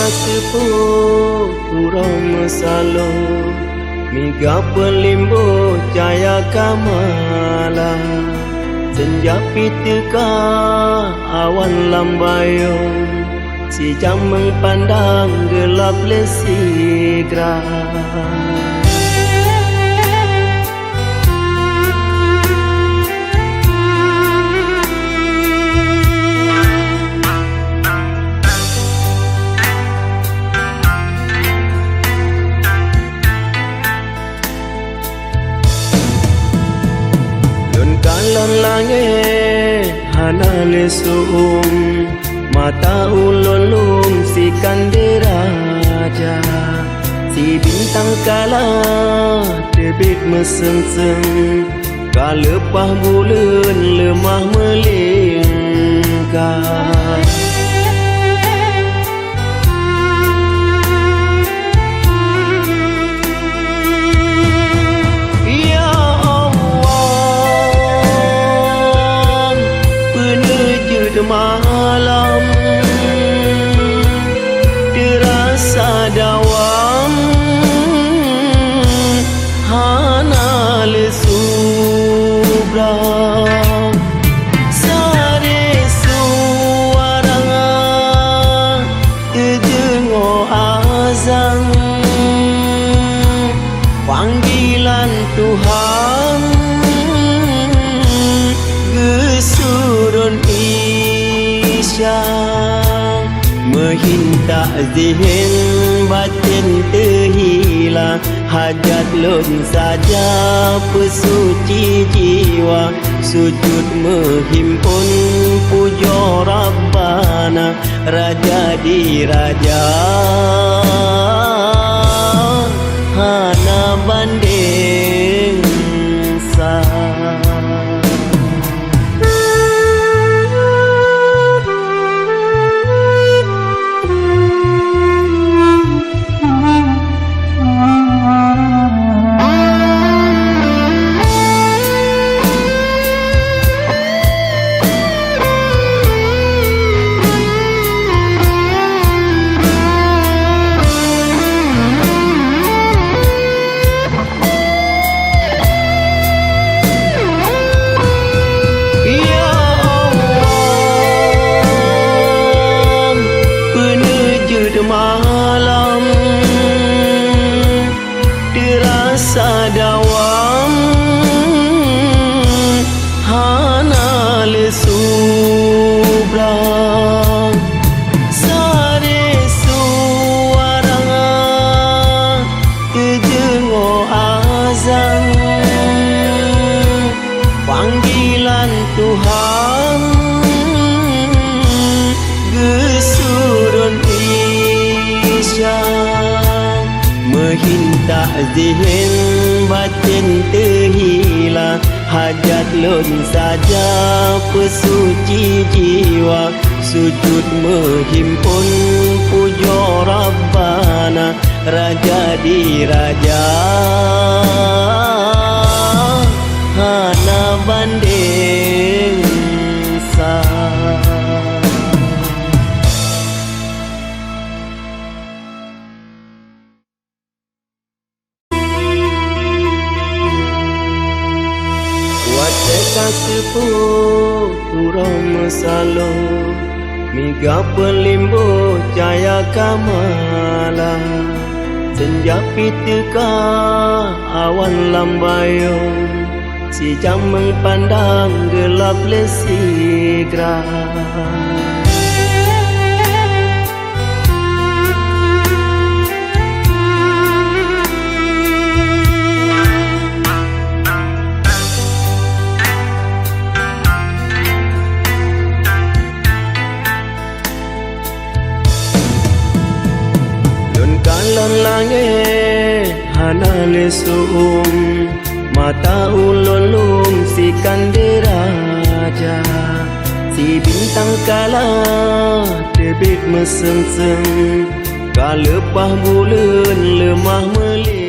sepuh turun mesalo Miga pelimbo caya kamala Senja piteka awan lambayong Si jam mempandang gelap lesigra Kalon langit hana lesum Mata ulun lum si kanderaja Si bintang kala terbit meseng-seng Kalepah bulan lemah melingkar malam terasa dawam hana lesu bram sare suara terdengar azan panggilan Tuhan gesurun Mehinta zihin batin terhilang Hajat lun saja pesuci jiwa Sujud menghimpun puja Rabbana Raja di Raja hana banding sah malam terasa dawam hana lesu bram sare suara terdengar azan panggilan Tuhan gesurun Mehinta zihin batin terhilang Hajat lun saja pesuci jiwa Sujud menghimpun puja Rabbana Raja di Raja hana banding sah Wateka sepuh turun mesalo Miga pelimbo caya kamala Senja piteka awan lambayong Si jam mempandang gelap lesigra Kalon langit hana lesum Mata ulun lum si kanderaja Si bintang kala terbit meseng-seng Kalepah bulan lemah melingkar